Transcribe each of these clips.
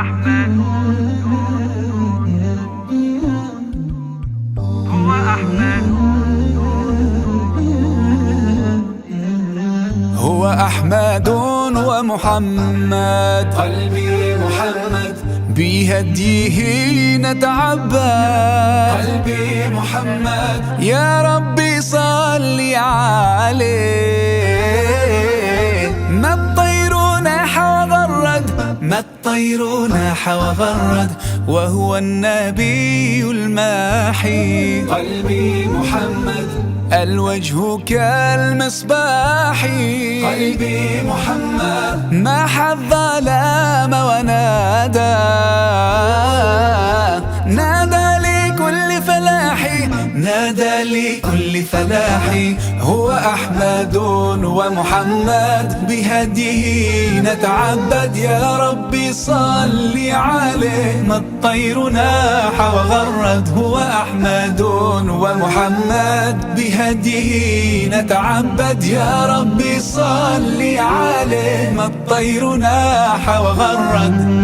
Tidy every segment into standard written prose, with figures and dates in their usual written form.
أحمد هو أحمد هو أحمد ومحمد، قلبي محمد بهديه نتعبد. قلبي محمد يا ربي صل عليه، ما الطير ناح وغرد، ما الطير ناح وغرد، وهو النبي الماحي. قلبي محمد الوجه كالمصباح، قلبي محمد ماح الظلام ونادى، نادى لكل فلاح، نادى لكل فلاح. هو أحمد ومحمد، بهديه نتعبد. يا ربي صل عليه، ما الطير ناح وغرد. هو أحمد ومحمد، بهديه نتعبد. يا ربي صل عليه، ما الطير ناح وغرد.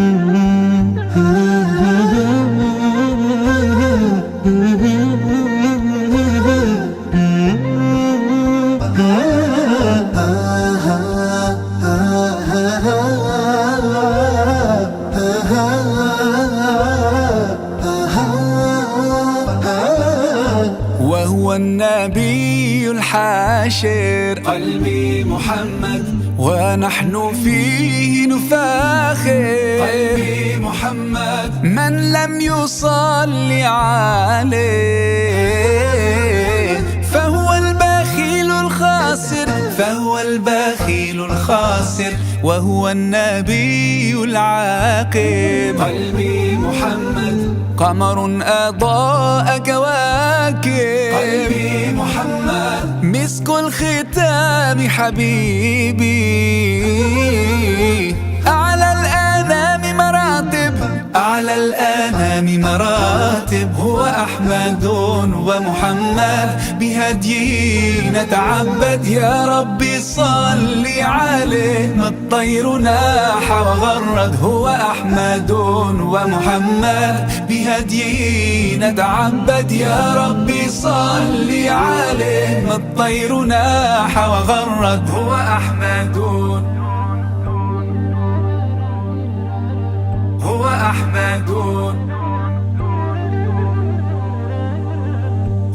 وهو النبي الحاشر، قلبي محمد ونحن فيه نفاخر. قلبي محمد من لم يصل عليه فهو البخيل الخاسر، فهو البخيل الخاسر. وهو النبي العاقب، قلبي محمد قمر أضاء كواكب. قلبي محمد مسك الختام حبيبي، أعلى الآنام مراتب، أعلى الآنام مراتب. هو أحمد ومحمد، بهديه نتعبد. يا ربي صل عليه، ما الطير ناح وغرد. هو أحمد ومحمد، بهديه نتعبد. يا ربي صل عليه، ما الطير ناح وغرد. هو أحمد هو أحمد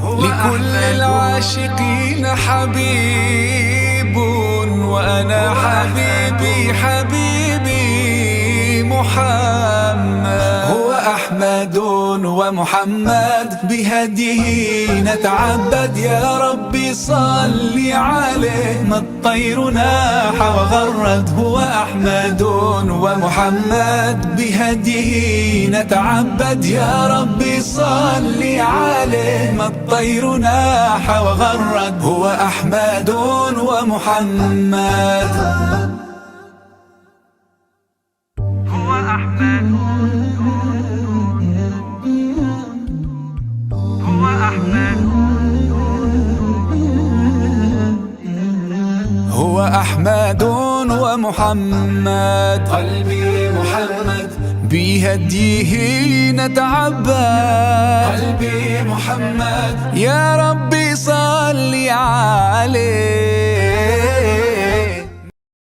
لكل العاشقين حبيب، وأنا حبيبي حبيبي محمد. هو أحمد ومحمد، بهديه نتعبد. يا ربي صل عليه، ما الطير ناح وغرد. هو أحمد ومحمد، بهديه نتعبد. يا ربي صل عليه، ما الطير ناح وغرد. هو أحمد ومحمد هو أحمد هو أحمد هو أحمد ومحمد، قلبي محمد بهديه نتعبد. قلبي محمد يا ربي صل عليه،